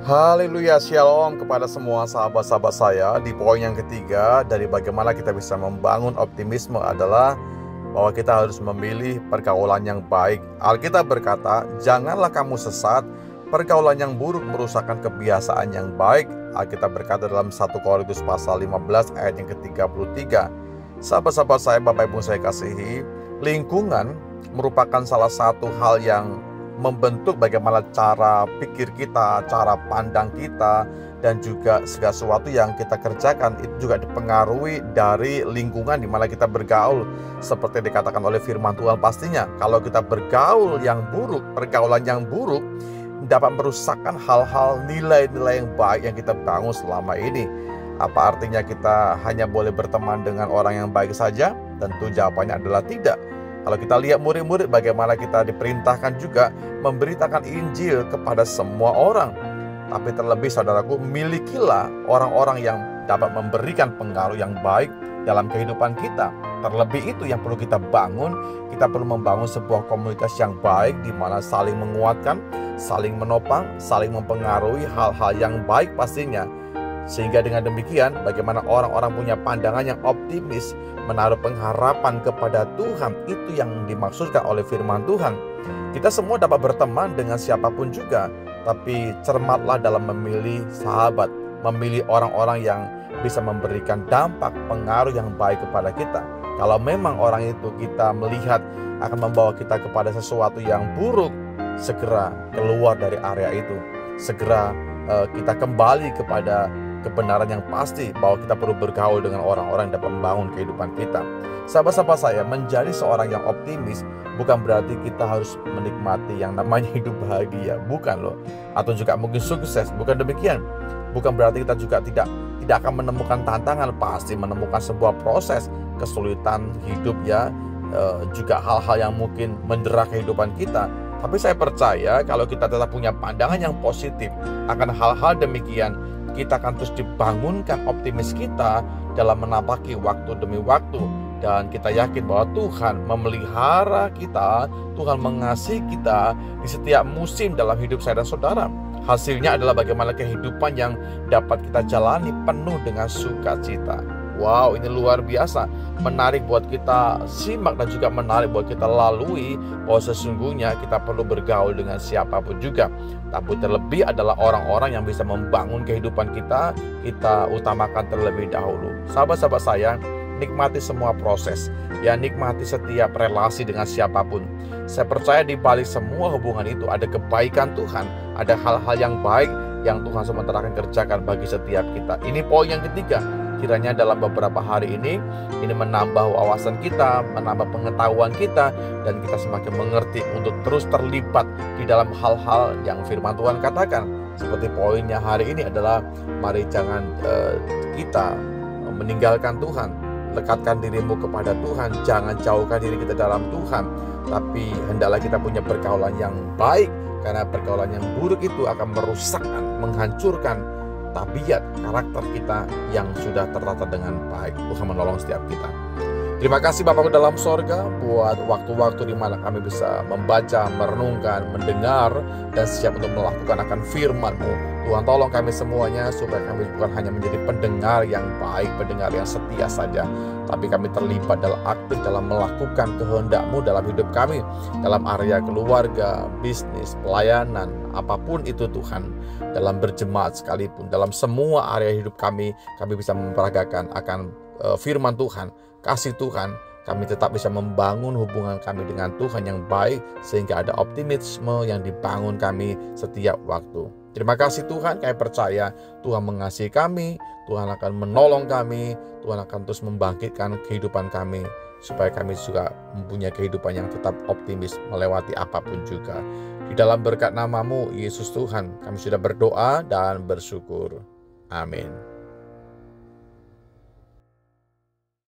Haleluya, shalom kepada semua sahabat-sahabat saya. Di poin yang ketiga dari bagaimana kita bisa membangun optimisme adalah bahwa kita harus memilih pergaulan yang baik. Alkitab berkata, janganlah kamu sesat, pergaulan yang buruk merusakkan kebiasaan yang baik. Alkitab berkata dalam 1 Korintus pasal 15 ayat yang ke-33. Sahabat-sahabat saya, Bapak Ibu saya kasihi, lingkungan merupakan salah satu hal yang membentuk bagaimana cara pikir kita, cara pandang kita, dan juga segala sesuatu yang kita kerjakan itu juga dipengaruhi dari lingkungan di mana kita bergaul. Seperti dikatakan oleh firman Tuhan, pastinya kalau kita bergaul yang buruk, pergaulan yang buruk dapat merusakkan hal-hal nilai-nilai yang baik yang kita bangun selama ini. Apa artinya kita hanya boleh berteman dengan orang yang baik saja? Tentu jawabannya adalah tidak. Kalau kita lihat murid-murid, bagaimana kita diperintahkan juga memberitakan Injil kepada semua orang. Tapi terlebih saudaraku, milikilah orang-orang yang dapat memberikan pengaruh yang baik dalam kehidupan kita. Terlebih itu yang perlu kita bangun. Kita perlu membangun sebuah komunitas yang baik, di mana saling menguatkan, saling menopang, saling mempengaruhi hal-hal yang baik pastinya. Sehingga dengan demikian, bagaimana orang-orang punya pandangan yang optimis, menaruh pengharapan kepada Tuhan. Itu yang dimaksudkan oleh firman Tuhan. Kita semua dapat berteman dengan siapapun juga, tapi cermatlah dalam memilih sahabat, memilih orang-orang yang bisa memberikan dampak pengaruh yang baik kepada kita. Kalau memang orang itu kita melihat akan membawa kita kepada sesuatu yang buruk, segera keluar dari area itu. Segera kita kembali kepada kebenaran yang pasti bahwa kita perlu bergaul dengan orang-orang yang dapat membangun kehidupan kita. Sahabat-sahabat saya, menjadi seorang yang optimis bukan berarti kita harus menikmati yang namanya hidup bahagia, bukan loh. Atau juga mungkin sukses, bukan demikian. Bukan berarti kita juga tidak akan menemukan tantangan, pasti menemukan sebuah proses, kesulitan hidup ya, juga hal-hal yang mungkin mendera kehidupan kita. Tapi saya percaya kalau kita tetap punya pandangan yang positif akan hal-hal demikian, kita akan terus dibangunkan optimis kita dalam menapaki waktu demi waktu. Dan kita yakin bahwa Tuhan memelihara kita, Tuhan mengasihi kita di setiap musim dalam hidup saya dan saudara. Hasilnya adalah bagaimana kehidupan yang dapat kita jalani penuh dengan sukacita. Wow, ini luar biasa, menarik buat kita simak dan juga menarik buat kita lalui bahwa sesungguhnya kita perlu bergaul dengan siapapun juga. Tapi terlebih adalah orang-orang yang bisa membangun kehidupan kita utamakan terlebih dahulu. Sahabat-sahabat saya, nikmati semua proses, ya, nikmati setiap relasi dengan siapapun. Saya percaya di balik semua hubungan itu ada kebaikan Tuhan, ada hal-hal yang baik yang Tuhan sementara akan kerjakan bagi setiap kita. Ini poin yang ketiga. Kiranya dalam beberapa hari ini menambah wawasan kita, menambah pengetahuan kita, dan kita semakin mengerti untuk terus terlibat di dalam hal-hal yang firman Tuhan katakan. Seperti poinnya hari ini adalah mari jangan kita meninggalkan Tuhan. Lekatkan dirimu kepada Tuhan, jangan jauhkan diri kita dalam Tuhan. Tapi hendaklah kita punya pergaulan yang baik, karena pergaulan yang buruk itu akan merusakkan, menghancurkan tabiat karakter kita yang sudah tertata dengan baik. Tuhan menolong setiap kita. Terima kasih Bapakku dalam sorga buat waktu-waktu di mana kami bisa membaca, merenungkan, mendengar, dan siap untuk melakukan akan firman-Mu. Tuhan tolong kami semuanya supaya kami bukan hanya menjadi pendengar yang baik, pendengar yang setia saja, tapi kami terlibat dalam aktif dalam melakukan kehendak-Mu dalam hidup kami, dalam area keluarga, bisnis, pelayanan, apapun itu Tuhan, dalam berjemaat sekalipun, dalam semua area hidup kami bisa memperagakan akan firman Tuhan, kasih Tuhan. Kami tetap bisa membangun hubungan kami dengan Tuhan yang baik, sehingga ada optimisme yang dibangun kami setiap waktu. Terima kasih Tuhan, kami percaya Tuhan mengasihi kami, Tuhan akan menolong kami, Tuhan akan terus membangkitkan kehidupan kami, supaya kami juga mempunyai kehidupan yang tetap optimis melewati apapun juga. Di dalam berkat nama-Mu, Yesus Tuhan, kami sudah berdoa dan bersyukur. Amin.